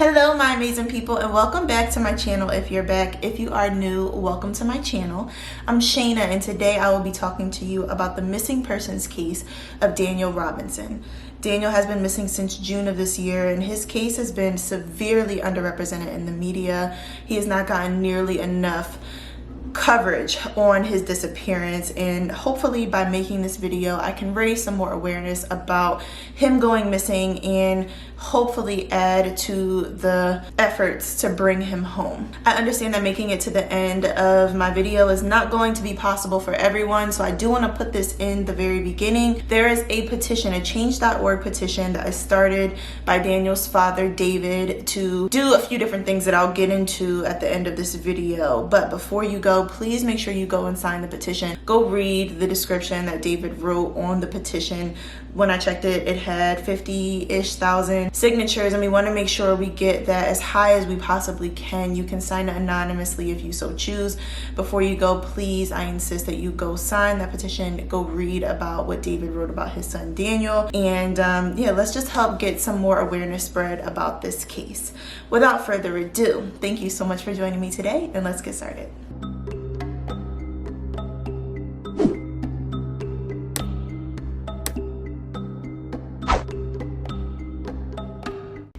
Hello my amazing people, and welcome back to my channel. If you're back, if you are new, welcome to my channel. I'm Shayna, and today I will be talking to you about the missing persons case of Daniel Robinson. Daniel has been missing since June of this year, and his case has been severely underrepresented in the media. He has not gotten nearly enough coverage on his disappearance, and hopefully by making this video I can raise some more awareness about him going missing and hopefully add to the efforts to bring him home. I understand that making it to the end of my video is not going to be possible for everyone, so I do want to put this in the very beginning. There is a petition, a change.org petition that is started by Daniel's father, David, to do a few different things that I'll get into at the end of this video. But before you go, please make sure you go and sign the petition. Go read the description that David wrote on the petition. When I checked it, it had 50-ish thousand signatures, and we want to make sure we get that as high as we possibly can. You can sign it anonymously if you so choose. Before you go, please, I insist that you go sign that petition. Go read about what David wrote about his son Daniel, and yeah, let's just help get some more awareness spread about this case. Without further ado, thank you so much for joining me today, and let's get started.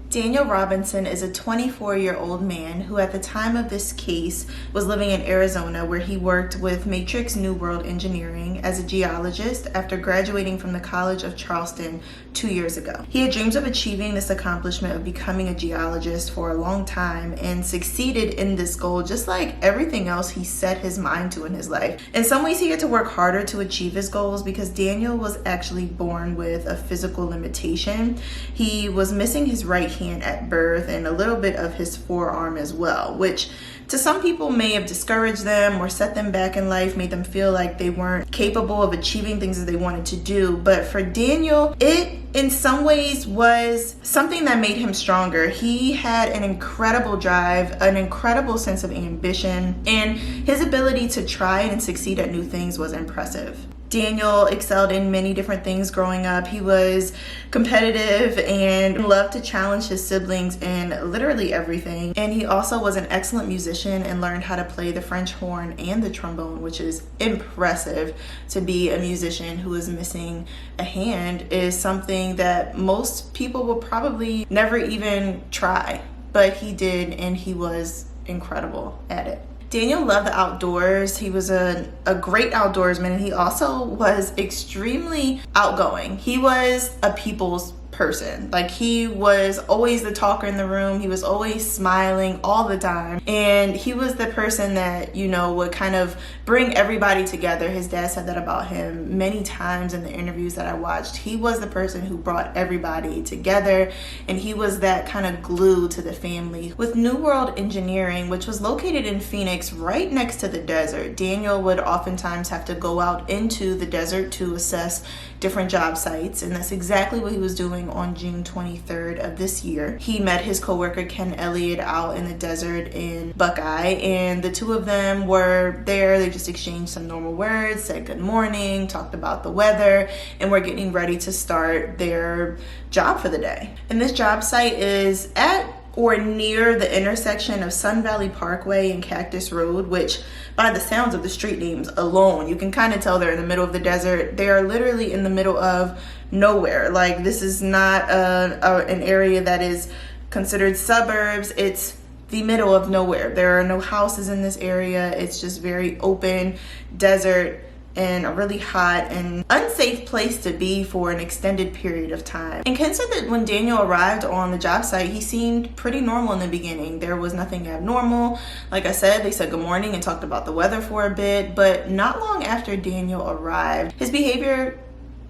Daniel Robinson is a 24-year-old man who at the time of this case was living in Arizona, where he worked with Matrix New World Engineering as a geologist after graduating from the College of Charleston 2 years ago. He had dreams of achieving this accomplishment of becoming a geologist for a long time and succeeded in this goal, just like everything else he set his mind to in his life. In some ways, he had to work harder to achieve his goals because Daniel was actually born with a physical limitation. He was missing his right hand at birth and a little bit of his forearm as well, which to some people may have discouraged them or set them back in life, made them feel like they weren't capable of achieving things that they wanted to do. But for Daniel, it in some ways was something that made him stronger. He had an incredible drive, an incredible sense of ambition, and his ability to try and succeed at new things was impressive. Daniel excelled in many different things growing up. He was competitive and loved to challenge his siblings in literally everything. And he also was an excellent musician and learned how to play the French horn and the trombone, which is impressive. To be a musician who is missing a hand is something that most people will probably never even try, but he did, and he was incredible at it. Daniel loved the outdoors. He was a great outdoorsman, and he also was extremely outgoing. He was a people's person. Like, he was always the talker in the room. He was always smiling all the time, and he was the person that, you know, would kind of bring everybody together. His dad said that about him many times in the interviews that I watched. He was the person who brought everybody together, and he was that kind of glue to the family. With New World Engineering, which was located in Phoenix right next to the desert, Daniel would oftentimes have to go out into the desert to assess different job sites, and that's exactly what he was doing on June 23rd of this year. He met his coworker Ken Elliott out in the desert in Buckeye, and the two of them were there. They just exchanged some normal words, said good morning, talked about the weather, and were getting ready to start their job for the day. And this job site is at or near the intersection of Sun Valley Parkway and Cactus Road, which by the sounds of the street names alone, you can kind of tell they're in the middle of the desert. They are literally in the middle of nowhere. Like, this is not an area that is considered suburbs. It's the middle of nowhere. There are no houses in this area. It's just very open desert and a really hot and unsafe place to be for an extended period of time. And Ken said that when Daniel arrived on the job site, he seemed pretty normal in the beginning. There was nothing abnormal. Like I said, they said good morning and talked about the weather for a bit, but not long after Daniel arrived, his behavior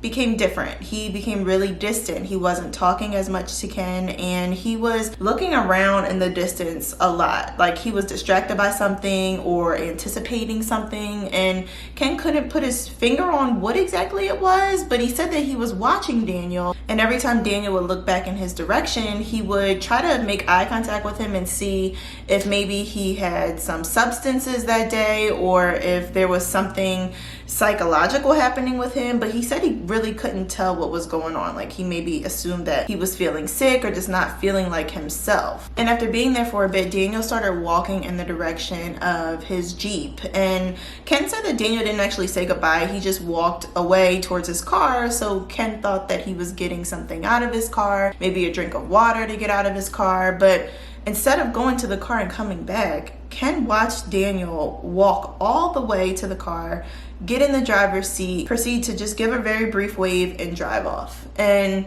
became different. He became really distant. He wasn't talking as much to Ken, and he was looking around in the distance a lot. Like, he was distracted by something or anticipating something, and Ken couldn't put his finger on what exactly it was, but he said that he was watching Daniel, and every time Daniel would look back in his direction, he would try to make eye contact with him and see if maybe he had some substances that day, or if there was something psychological happening with him, but he said he really couldn't tell what was going on. Like, he maybe assumed that he was feeling sick or just not feeling like himself. And after being there for a bit, Daniel started walking in the direction of his Jeep. And Ken said that Daniel didn't actually say goodbye. He just walked away towards his car. So Ken thought that he was getting something out of his car, maybe a drink of water to get out of his car. But instead of going to the car and coming back, Ken watched Daniel walk all the way to the car, get in the driver's seat, proceed to just give a very brief wave and drive off. And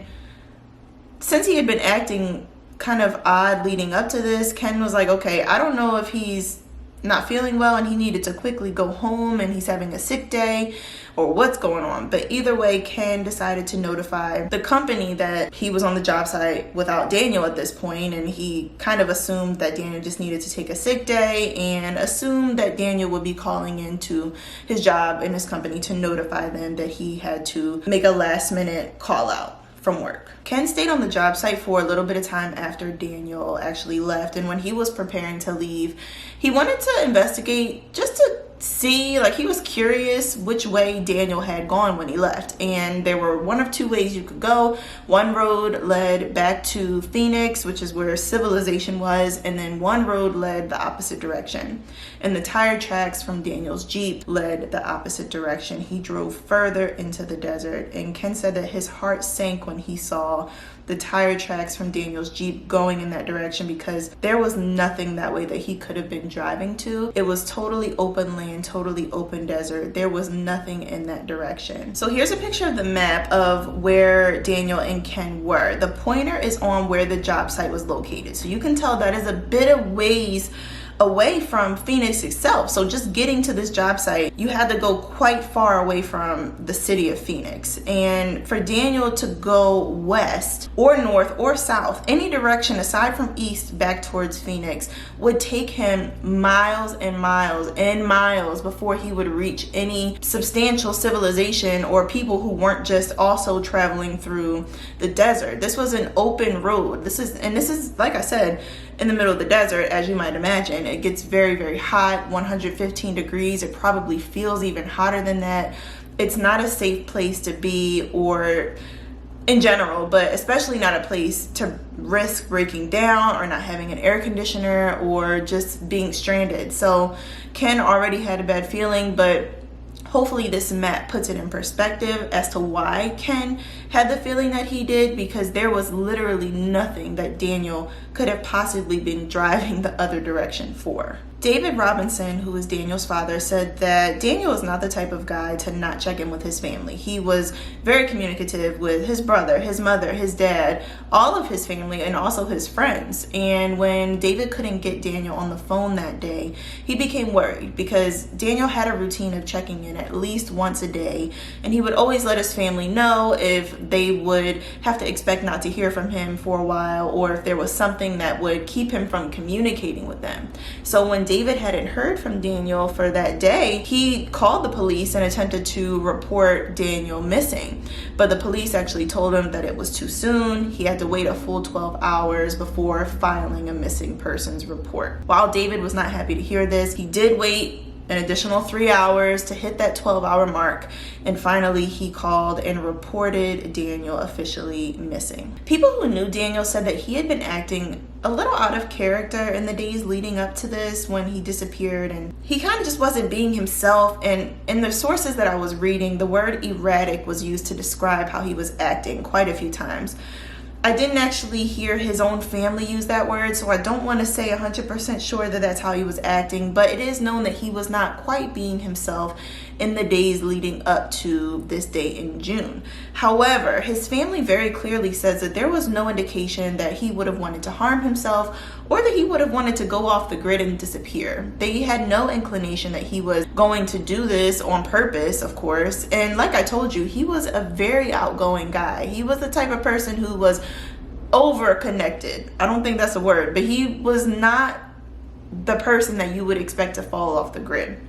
since he had been acting kind of odd leading up to this, Ken was like, okay, I don't know if he's not feeling well and he needed to quickly go home and he's having a sick day or what's going on. But either way, Ken decided to notify the company that he was on the job site without Daniel at this point, and he kind of assumed that Daniel just needed to take a sick day and assumed that Daniel would be calling into his job in his company to notify them that he had to make a last minute call out from work. Ken stayed on the job site for a little bit of time after Daniel actually left, and when he was preparing to leave, he wanted to investigate just to see, like, he was curious which way Daniel had gone when he left. And there were one of two ways you could go. One road led back to Phoenix, which is where civilization was, and then one road led the opposite direction. And the tire tracks from Daniel's Jeep led the opposite direction. He drove further into the desert, and Ken said that his heart sank when he saw the tire tracks from Daniel's Jeep going in that direction, because there was nothing that way that he could have been driving to. It was totally open land, totally open desert. There was nothing in that direction. So here's a picture of the map of where Daniel and Ken were. The pointer is on where the job site was located. So you can tell that is a bit of ways away from Phoenix itself. So just getting to this job site, you had to go quite far away from the city of Phoenix. And for Daniel to go west or north or south, any direction aside from east back towards Phoenix, would take him miles and miles and miles before he would reach any substantial civilization or people who weren't just also traveling through the desert. This was an open road. This is, like I said, in the middle of the desert, as you might imagine. It gets very, very hot, 115 degrees. It probably feels even hotter than that. It's not a safe place to be, or in general, but especially not a place to risk breaking down or not having an air conditioner or just being stranded. So Ken already had a bad feeling, but hopefully this map puts it in perspective as to why Ken had the feeling that he did, because there was literally nothing that Daniel could have possibly been driving the other direction for. David Robinson, who is Daniel's father, said that Daniel is not the type of guy to not check in with his family. He was very communicative with his brother, his mother, his dad, all of his family, and also his friends. And when David couldn't get Daniel on the phone that day, he became worried, because Daniel had a routine of checking in at least once a day, and he would always let his family know if they would have to expect not to hear from him for a while, or if there was something that would keep him from communicating with them. So when David hadn't heard from Daniel for that day, he called the police and attempted to report Daniel missing. But the police actually told him that it was too soon. He had to wait a full 12 hours before filing a missing persons report. While David was not happy to hear this, he did wait an additional 3 hours to hit that 12-hour mark, and finally he called and reported Daniel officially missing. People who knew Daniel said that he had been acting a little out of character in the days leading up to this when he disappeared, and he kind of just wasn't being himself. And in the sources that I was reading, the word erratic was used to describe how he was acting quite a few times. I didn't actually hear his own family use that word, so I don't want to say 100% sure that that's how he was acting, but it is known that he was not quite being himself in the days leading up to this day in June. However, his family very clearly says that there was no indication that he would have wanted to harm himself or that he would have wanted to go off the grid and disappear. They had no inclination that he was going to do this on purpose, of course. And like I told you, he was a very outgoing guy. He was the type of person who was over connected. I don't think that's a word, but he was not the person that you would expect to fall off the grid.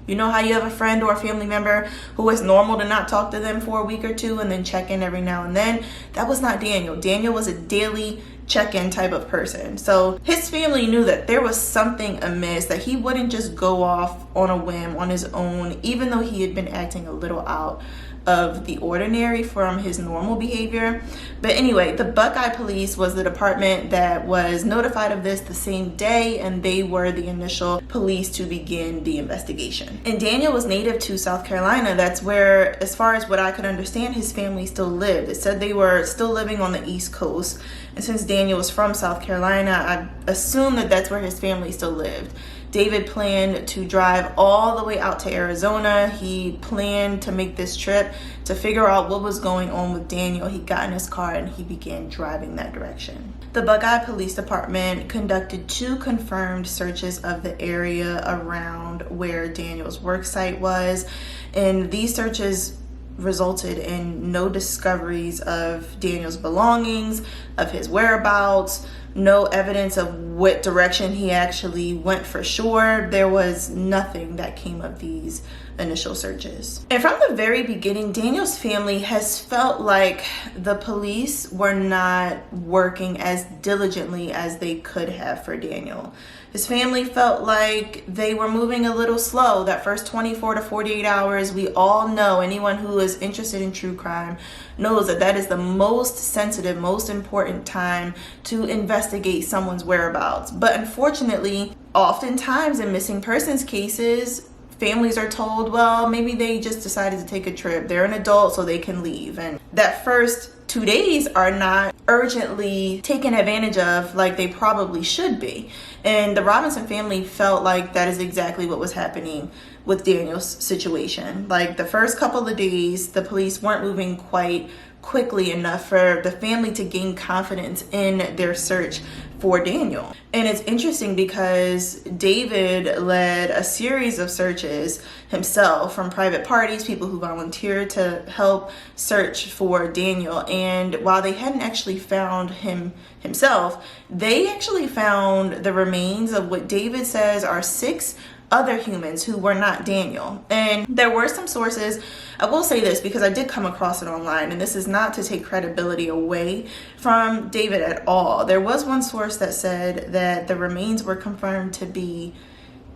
You know how you have a friend or a family member who it's normal to not talk to them for a week or two and then check in every now and then? That was not Daniel. Daniel was a daily check-in type of person. So his family knew that there was something amiss, that he wouldn't just go off on a whim on his own, even though he had been acting a little out of the ordinary from his normal behavior. But anyway, the Buckeye police was the department that was notified of this the same day, and they were the initial police to begin the investigation. And Daniel was native to South Carolina. That's where, as far as what I could understand, his family still lived. It said they were still living on the East Coast, and since Daniel was from South Carolina, I assume that that's where his family still lived. David planned to drive all the way out to Arizona. He planned to make this trip to figure out what was going on with Daniel. He got in his car and he began driving that direction. The Buckeye Police Department conducted 2 confirmed searches of the area around where Daniel's work site was, and these searches resulted in no discoveries of Daniel's belongings, of his whereabouts, no evidence of what direction he actually went for sure. There was nothing that came of these initial searches. And from the very beginning, Daniel's family has felt like the police were not working as diligently as they could have for Daniel. His family felt like they were moving a little slow. That first 24 to 48 hours, we all know, anyone who is interested in true crime knows that that is the most sensitive, most important time to investigate someone's whereabouts. But unfortunately, oftentimes in missing persons cases, families are told, well, maybe they just decided to take a trip. They're an adult, so they can leave. And that first 2 days are not urgently taken advantage of like they probably should be. And the Robinson family felt like that is exactly what was happening with Daniel's situation. Like the first couple of days, the police weren't moving quite quickly enough for the family to gain confidence in their search for Daniel. And it's interesting because David led a series of searches himself from private parties, people who volunteered to help search for Daniel. And while they hadn't actually found him himself, they actually found the remains of what David says are 6 other humans who were not Daniel. And there were some sources, I will say this because I did come across it online, and this is not to take credibility away from David at all. There was one source that said that the remains were confirmed to be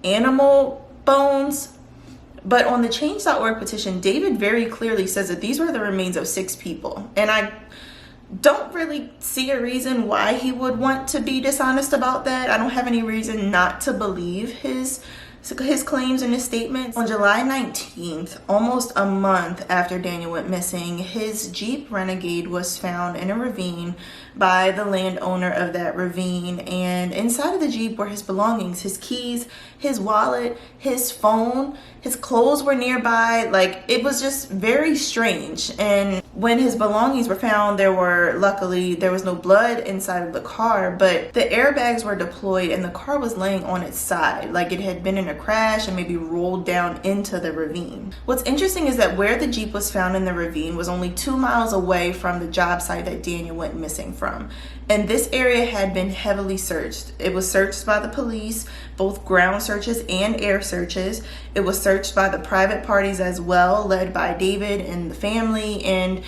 animal bones, but on the Change.org petition, David very clearly says that these were the remains of 6 people. And I don't really see a reason why he would want to be dishonest about that. I don't have any reason not to believe his claims and his statements. On July 19th, almost a month after Daniel went missing, his Jeep Renegade was found in a ravine by the landowner of that ravine. And inside of the Jeep were his belongings, his keys, his wallet, his phone, his clothes were nearby. Like, it was just very strange. And when his belongings were found, luckily there was no blood inside of the car, but the airbags were deployed and the car was laying on its side, like it had been in a crash and maybe rolled down into the ravine. What's interesting is that where the Jeep was found in the ravine was only 2 miles away from the job site that Daniel went missing from. And this area had been heavily searched. It was searched by the police, both ground searches and air searches. It was searched by the private parties as well, led by David and the family. And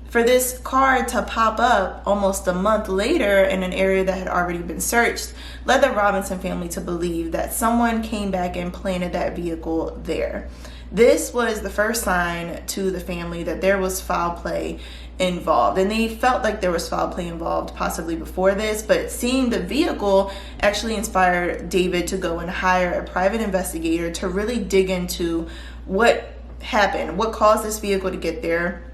for this car to pop up almost a month later in an area that had already been searched led the Robinson family to believe that someone came back and planted that vehicle there. This was the first sign to the family that there was foul play involved, and they felt like there was foul play involved possibly before this, but seeing the vehicle actually inspired David to go and hire a private investigator to really dig into what happened, what caused this vehicle to get there.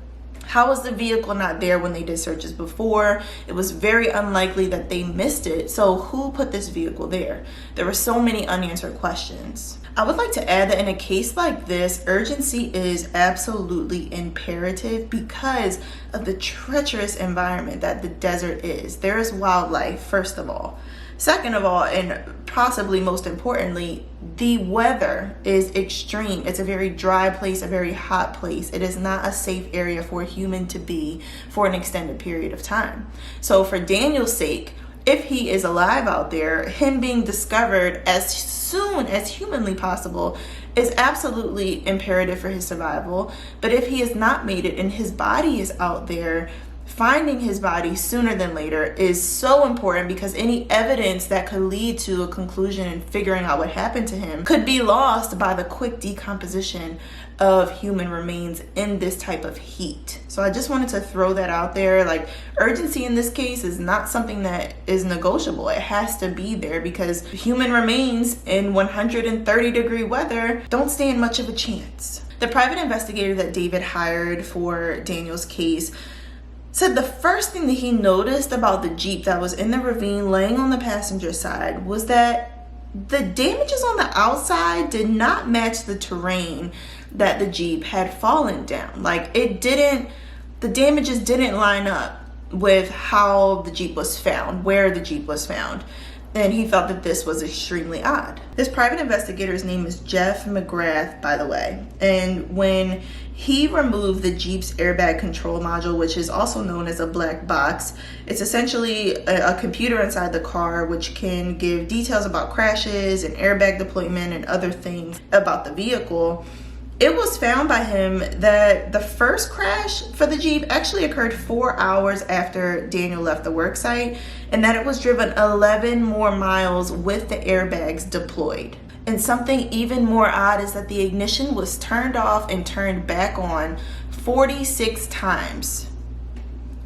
How was the vehicle not there when they did searches before? It was very unlikely that they missed it. So who put this vehicle there? There were so many unanswered questions. I would like to add that in a case like this, urgency is absolutely imperative because of the treacherous environment that the desert is. There is wildlife, first of all. Second of all, and possibly most importantly, the weather is extreme. It's a very dry place, a very hot place. It is not a safe area for a human to be for an extended period of time. So for Daniel's sake, if he is alive out there, him being discovered as soon as humanly possible is absolutely imperative for his survival. But if he has not made it and his body is out there finding his body sooner than later is so important, because any evidence that could lead to a conclusion and figuring out what happened to him could be lost by the quick decomposition of human remains in this type of heat. So I just wanted to throw that out there. Like, urgency in this case is not something that is negotiable. It has to be there, because human remains in 130-degree weather don't stand much of a chance. The private investigator that David hired for Daniel's case said the first thing that he noticed about the Jeep that was in the ravine laying on the passenger side was that the damages on the outside did not match the terrain that the Jeep had fallen down. Like, the damages didn't line up with how the Jeep was found, where the Jeep was found. And he felt that this was extremely odd. This private investigator's name is Jeff McGrath, by the way. And when he removed the Jeep's airbag control module, which is also known as a black box, it's essentially a computer inside the car which can give details about crashes and airbag deployment and other things about the vehicle. It was found by him that the first crash for the Jeep actually occurred 4 hours after Daniel left the work site, and that it was driven 11 more miles with the airbags deployed. And something even more odd is that the ignition was turned off and turned back on 46 times.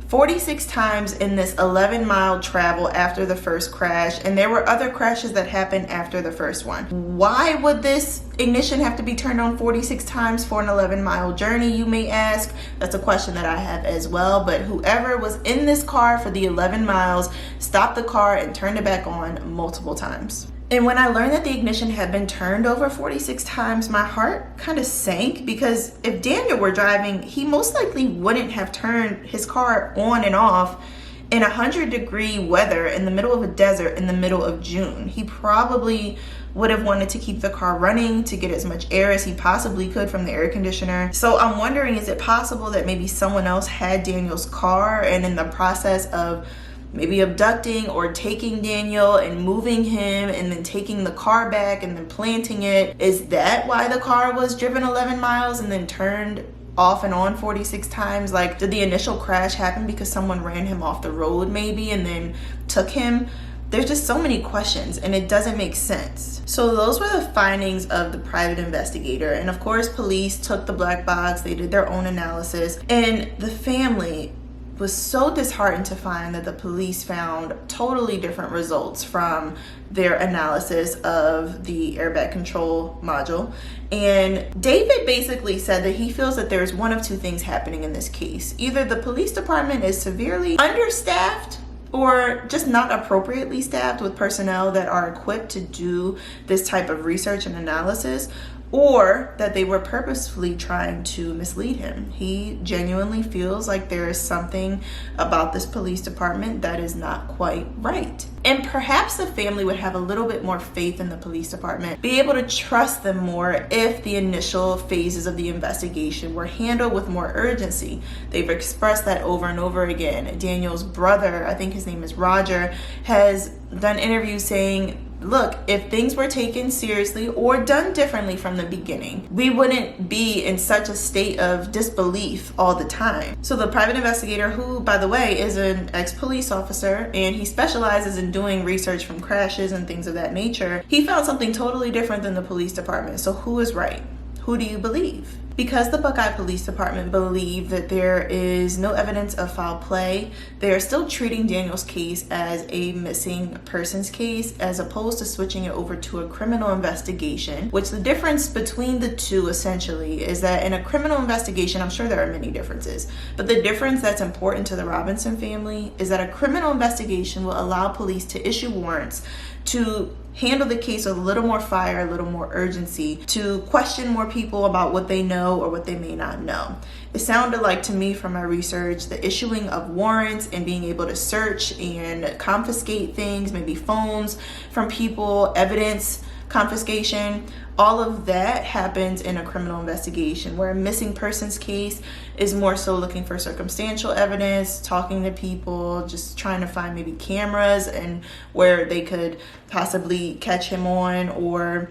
46 times in this 11-mile travel after the first crash, and there were other crashes that happened after the first one. Why would this ignition have to be turned on 46 times for an 11-mile journey, you may ask? That's a question that I have as well, but whoever was in this car for the 11 miles stopped the car and turned it back on multiple times. And when I learned that the ignition had been turned over 46 times, my heart kind of sank, because if Daniel were driving, he most likely wouldn't have turned his car on and off in 100-degree weather in the middle of a desert in the middle of June. He probably would have wanted to keep the car running to get as much air as he possibly could from the air conditioner. So I'm wondering, is it possible that maybe someone else had Daniel's car, and in the process of maybe abducting or taking Daniel and moving him and then taking the car back and then planting it, is that why the car was driven 11 miles and then turned off and on 46 times? Like, did the initial crash happen because someone ran him off the road maybe and then took him? There's just so many questions, and it doesn't make sense. So those were the findings of the private investigator. And of course, police took the black box, they did their own analysis, and the family was so disheartened to find that the police found totally different results from their analysis of the airbag control module. And David basically said that he feels that there's one of two things happening in this case. Either the police department is severely understaffed or just not appropriately staffed with personnel that are equipped to do this type of research and analysis, or that they were purposefully trying to mislead him. He genuinely feels like there is something about this police department that is not quite right. And perhaps the family would have a little bit more faith in the police department, be able to trust them more if the initial phases of the investigation were handled with more urgency. They've expressed that over and over again. Daniel's brother, I think his name is Roger, has done interviews saying, look, if things were taken seriously or done differently from the beginning, we wouldn't be in such a state of disbelief all the time. So the private investigator, who, by the way, is an ex-police officer, and he specializes in doing research from crashes and things of that nature, he found something totally different than the police department. So who is right? Who do you believe? Because the Buckeye Police Department believe that there is no evidence of foul play, they are still treating Daniel's case as a missing persons case, as opposed to switching it over to a criminal investigation, which the difference between the two essentially is that in a criminal investigation, I'm sure there are many differences, but the difference that's important to the Robinson family is that a criminal investigation will allow police to issue warrants to handle the case with a little more fire, a little more urgency, to question more people about what they know or what they may not know. It sounded like to me from my research, the issuing of warrants and being able to search and confiscate things, maybe phones from people, evidence confiscation, all of that happens in a criminal investigation, where a missing persons case is more so looking for circumstantial evidence, talking to people, just trying to find maybe cameras and where they could possibly catch him on, or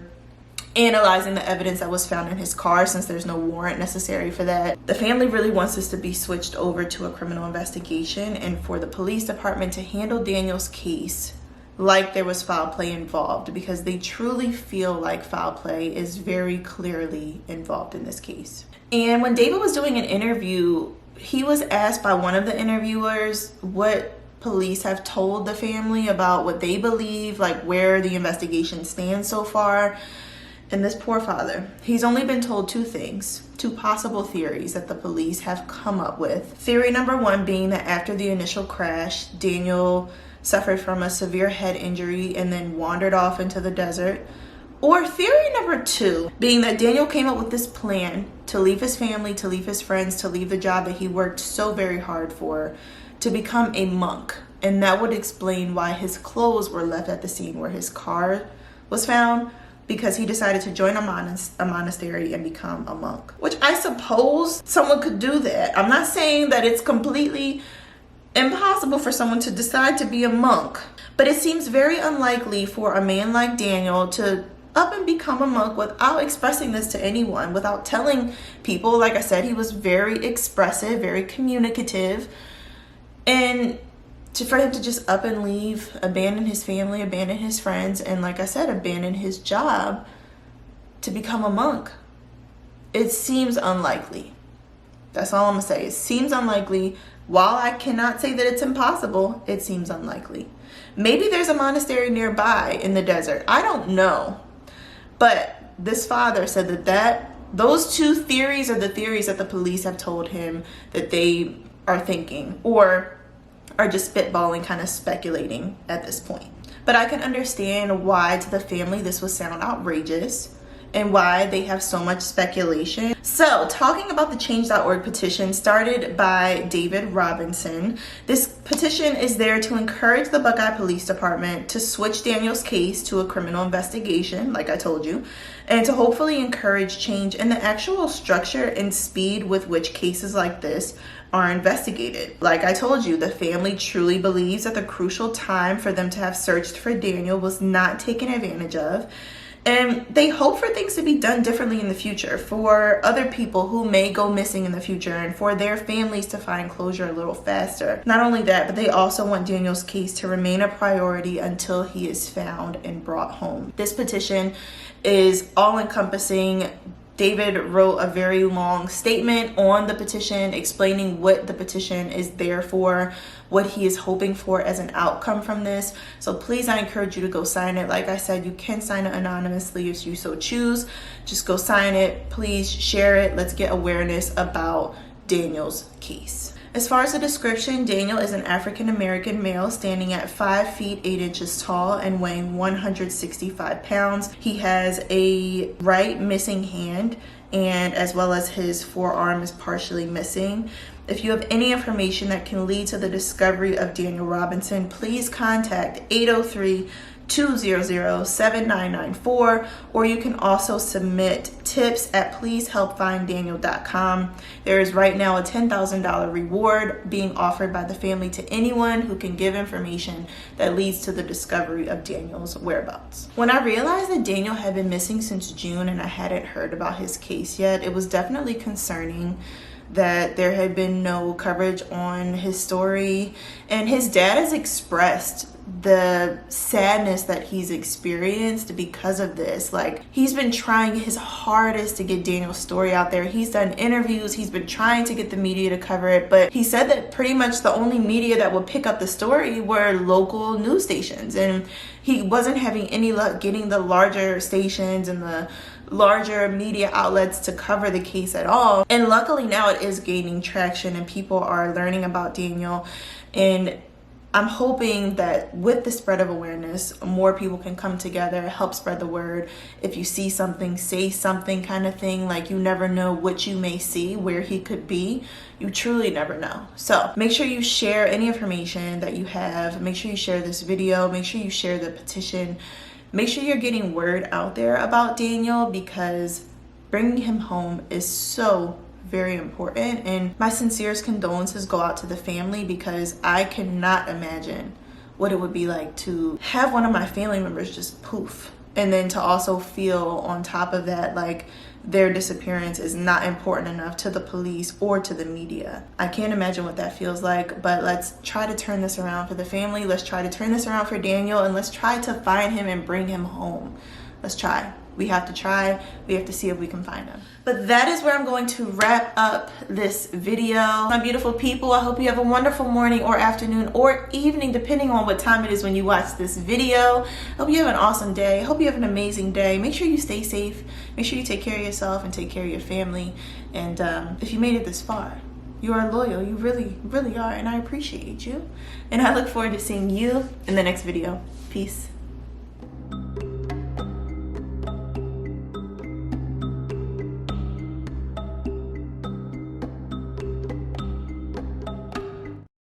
analyzing the evidence that was found in his car, since there's no warrant necessary for that. The family really wants this to be switched over to a criminal investigation and for the police department to handle Daniel's case like there was foul play involved, because they truly feel like foul play is very clearly involved in this case. And when David was doing an interview, he was asked by one of the interviewers what police have told the family about what they believe, like where the investigation stands so far. And this poor father, he's only been told two things, two possible theories that the police have come up with. Theory number one being that after the initial crash, Daniel suffered from a severe head injury and then wandered off into the desert. Or theory number two being that Daniel came up with this plan to leave his family, to leave his friends, to leave the job that he worked so very hard for, to become a monk. And that would explain why his clothes were left at the scene where his car was found, because he decided to join a monastery and become a monk. Which I suppose someone could do that. I'm not saying that it's completely impossible for someone to decide to be a monk, but it seems very unlikely for a man like Daniel to up and become a monk without expressing this to anyone, without telling people. Like I said, he was very expressive, very communicative, and for him to just up and leave, abandon his family, abandon his friends, and like I said, abandon his job to become a monk, it seems unlikely. That's all I'm gonna say. It seems unlikely. While I cannot say that it's impossible, it seems unlikely. Maybe there's a monastery nearby in the desert. I don't know. But this father said that those two theories are the theories that the police have told him that they are thinking, or are just spitballing, kind of speculating at this point. But I can understand why to the family this would sound outrageous and why they have so much speculation. So, talking about the Change.org petition started by David Robinson. This petition is there to encourage the Buckeye Police Department to switch Daniel's case to a criminal investigation, like I told you, and to hopefully encourage change in the actual structure and speed with which cases like this are investigated. Like I told you, the family truly believes that the crucial time for them to have searched for Daniel was not taken advantage of. And they hope for things to be done differently in the future, for other people who may go missing in the future, and for their families to find closure a little faster. Not only that, but they also want Daniel's case to remain a priority until he is found and brought home. This petition is all-encompassing. David wrote a very long statement on the petition explaining what the petition is there for, what he is hoping for as an outcome from this. So please, I encourage you to go sign it. Like I said, you can sign it anonymously if you so choose. Just go sign it. Please share it. Let's get awareness about Daniel's case. As far as the description, Daniel is an African-American male standing at 5 feet 8 inches tall and weighing 165 pounds. He has a right missing hand, and as well as his forearm is partially missing. If you have any information that can lead to the discovery of Daniel Robinson, please contact 803-200-7994, or you can also submit tips at pleasehelpfinddaniel.com. There is right now a $10,000 reward being offered by the family to anyone who can give information that leads to the discovery of Daniel's whereabouts. When I realized that Daniel had been missing since June and I hadn't heard about his case yet, it was definitely concerning that there had been no coverage on his story. And his dad has expressed the sadness that he's experienced because of this. Like, he's been trying his hardest to get Daniel's story out there. He's done interviews, he's been trying to get the media to cover it, but he said that pretty much the only media that would pick up the story were local news stations, and he wasn't having any luck getting the larger stations and the larger media outlets to cover the case at all. And luckily now it is gaining traction and people are learning about Daniel, and I'm hoping that with the spread of awareness, more people can come together, help spread the word. If you see something, say something kind of thing. Like, you never know what you may see, where he could be. You truly never know. So make sure you share any information that you have. Make sure you share this video. Make sure you share the petition. Make sure you're getting word out there about Daniel, because bringing him home is so very important. And my sincerest condolences go out to the family, because I cannot imagine what it would be like to have one of my family members just poof And then to also feel on top of that like their disappearance is not important enough to the police or to the media. I can't imagine what that feels like, but let's try to turn this around for the family. Let's try to turn this around for Daniel, and let's try to find him and bring him home. Let's try. We have to try. We have to see if we can find him. But that is where I'm going to wrap up this video. My beautiful people, I hope you have a wonderful morning or afternoon or evening, depending on what time it is when you watch this video. I hope you have an awesome day. I hope you have an amazing day. Make sure you stay safe. Make sure you take care of yourself and take care of your family. And if you made it this far, you are loyal. You really, really are. And I appreciate you. And I look forward to seeing you in the next video. Peace.